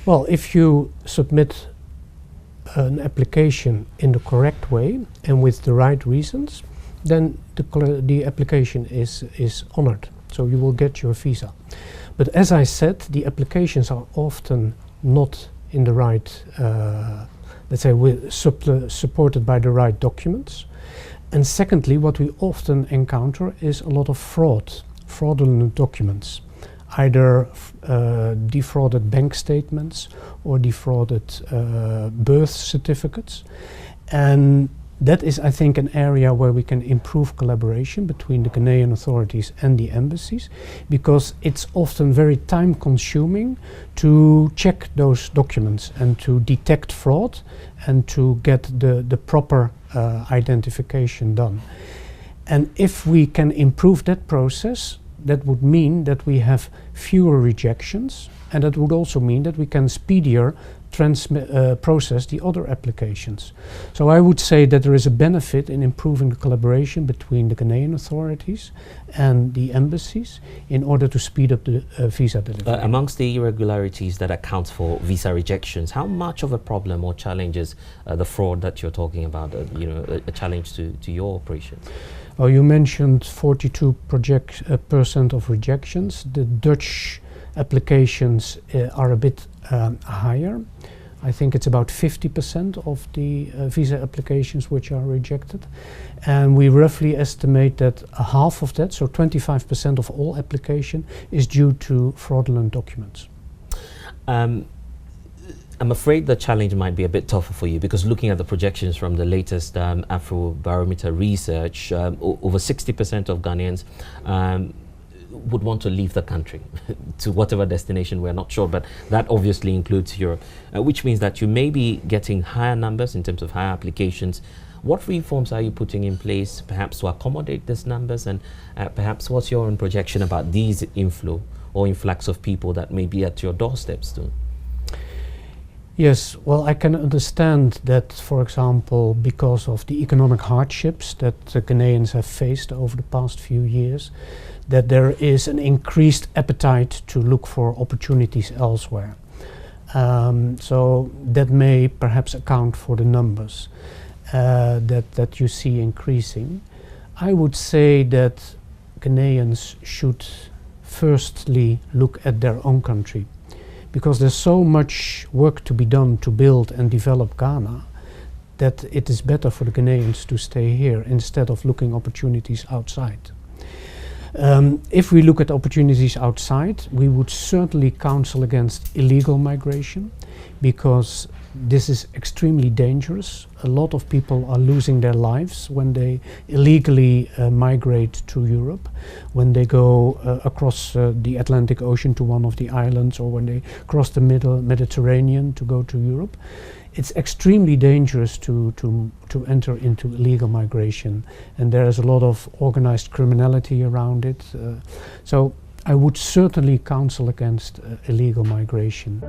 Well, if you submit an application in the correct way and with the right reasons, then the application is honored. So you will get your visa. But as I said, the applications are often not in the right, let's say, supported by the right documents. And secondly, what we often encounter is a lot of fraudulent documents, either defrauded bank statements or defrauded birth certificates. And that is, I think, an area where we can improve collaboration between the Ghanaian authorities and the embassies, because it's often very time consuming to check those documents and to detect fraud and to get the proper identification done. And if we can improve that process, that would mean that we have fewer rejections, and that would also mean that we can speedier process the other applications. So I would say that there is a benefit in improving the collaboration between the Ghanaian authorities and the embassies in order to speed up the visa delivery. Amongst the irregularities that account for visa rejections, how much of a problem or challenge is the fraud that you're talking about, a challenge to your operations? Well, you mentioned 42% of rejections. The Dutch applications are a bit higher. I think it's about 50% of the visa applications which are rejected. And we roughly estimate that half of that, so 25% of all application, is due to fraudulent documents. I'm afraid the challenge might be a bit tougher for you, because looking at the projections from the latest Afrobarometer research, over 60% of Ghanaians would want to leave the country to whatever destination, we're not sure, but that obviously includes Europe, which means that you may be getting higher numbers in terms of higher applications. What reforms are you putting in place perhaps to accommodate these numbers, and perhaps what's your own projection about these inflow or influx of people that may be at your doorsteps too? Yes, well, I can understand that, for example, because of the economic hardships that the Ghanaians have faced over the past few years, that there is an increased appetite to look for opportunities elsewhere. So that may perhaps account for the numbers that you see increasing. I would say that Ghanaians should firstly look at their own country, because there's so much work to be done to build and develop Ghana that it is better for the Ghanaians to stay here instead of looking opportunities outside. If we look at opportunities outside, we would certainly counsel against illegal migration, because this is extremely dangerous. A lot of people are losing their lives when they illegally migrate to Europe, when they go across the Atlantic Ocean to one of the islands, or when they cross the Mediterranean to go to Europe. It's extremely dangerous to enter into illegal migration, and there is a lot of organized criminality around it. So I would certainly counsel against illegal migration.